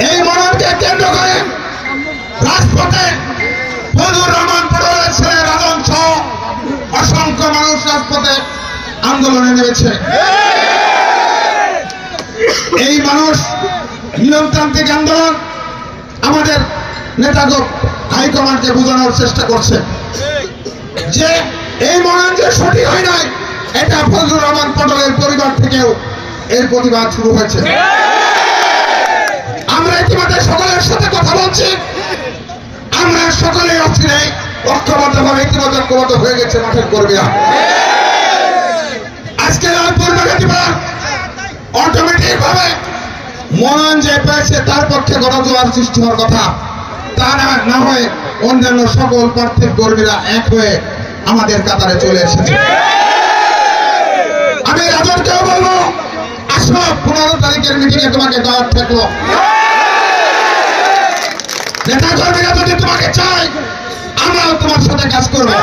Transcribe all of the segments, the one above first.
এই মননকে কেন্দ্র করে রাজপথে ফজলুর রহমান পটোয়ারের ছেলে রাজন সহ অসংখ্য মানুষ রাজপথে আন্দোলনে নেমেছে। এই মানুষ নিয়মতান্ত্রিক আন্দোলন আমাদের নেতাগণ হাইকমান্ডকে বোঝানোর চেষ্টা করছে যে এই মনন যে সঠিক হয় নাই, এটা ফজলুর রহমান পটোয়ারের পরিবার থেকেও এর প্রতিবাদ শুরু হয়েছে। আমরা ইতিমধ্যে সকলের সাথে কথা বলছি, আমরা সকলেই অচিরে ঐক্যবদ্ধভাবে ইতিমধ্যে ঐক্যবদ্ধ হয়ে গেছে মাঠের কর্মীরা। আজকে লালপুর মেঘাটিপাড়া অটোমেটিক ভাবে মনন যে পেয়েছে তার পক্ষে গণজোয়ার সৃষ্টি হওয়ার কথা, তা না হয়ে অন্যান্য সকল প্রার্থীর কর্মীরা এক হয়ে আমাদের কাতারে চলে এসেছে। আমি রাজনকেও বলবো, আসো 15 তারিখের মিটিং এ তোমাকে দাওয়াত থাকলো। নেতা কর্মীরা যদি তোমাকে চাই, আমরাও তোমার সাথে কাজ করবো।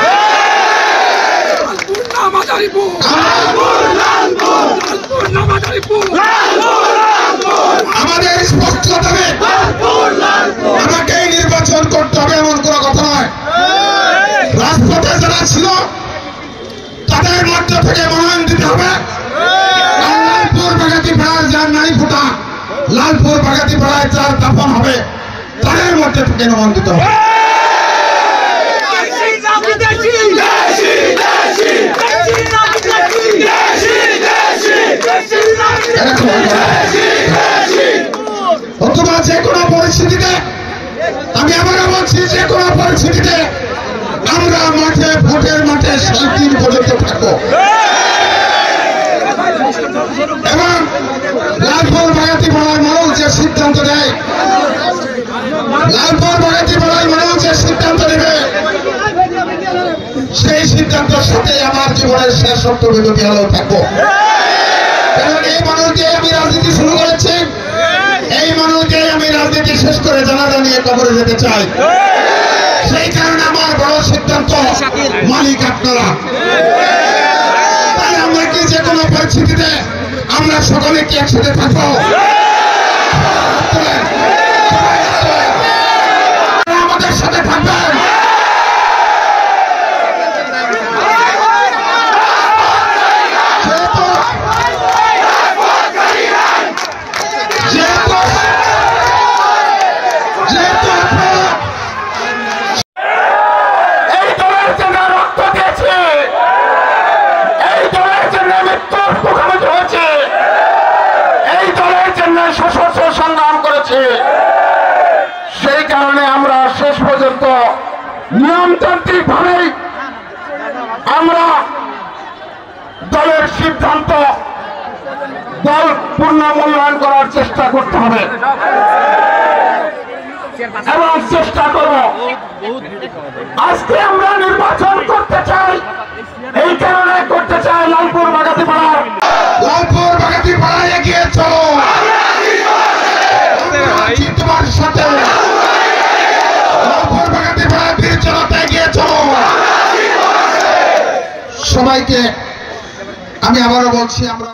আমাদের স্পষ্ট হবে, আমাকেই নির্বাচন করতে হবে এমন কোন কথা নয়। রাজপথে যারা ছিল তাদের মধ্য থেকে মনোনয়ন দিতে হবে। লালপুর বাগাতিপাড়ায় যার নাই ফোটা, লালপুর বাগাতিপাড়ায় যার দাফন হবে, তাদের মধ্যে থেকে মনোনয়ন দিতে হবে। অথবা যে কোনো পরিস্থিতিতে, আমি আবারও বলছি, যে কোনো পরিস্থিতিতে আমরা মাঠে ভোটের মাঠে 7 দিন পর্যন্ত থাকবো এবং লালপুর বাগাতিপাড়ার মানুষ যে সিদ্ধান্ত দেয়, লালপুর বাগাতিপাড়ার মানুষ যে সিদ্ধান্ত দেবে, সেই সিদ্ধান্তের সাথে আমার জীবনের শেষ সপ্তাহ বিরতি হলেও থাকবো। কারণ এই মানুষ দিয়ে আমি রাজনীতি শুরু করেছি, এই মানুষ দিয়ে আমি রাজনীতি শেষ করে জানাজা নিয়ে কবরে যেতে চাই। সেই কারণে আমার বড় সিদ্ধান্ত, মালিক আপনারা। তাই আমরা কি যে কোনো পরিস্থিতিতে আমরা সকলে কি একসাথে থাকবো? আমাদের সাথে থাকবেন। সশস্ত্র সংগ্রাম করেছে, সেই কারণে আমরা শেষ পর্যন্ত নিয়মতান্ত্রিক ভাবেই আমরা দলের সিদ্ধান্ত দল পূর্ণ মূল্যায়ন করার চেষ্টা করতে হবে এবং চেষ্টা করব। আজকে আমরা নির্বাচন করতে চাই, এই কারণে করতে চাই লালপুর বাগাতিপাড়ার, লালপুর বাগাতিপাড়ায় এগিয়ে চলো, তোমার সাথে লালপুর বাগাতিপাড়ায় বীর জনতা এগিয়ে চলো। সবাইকে আমি আবারও বলছি, আমরা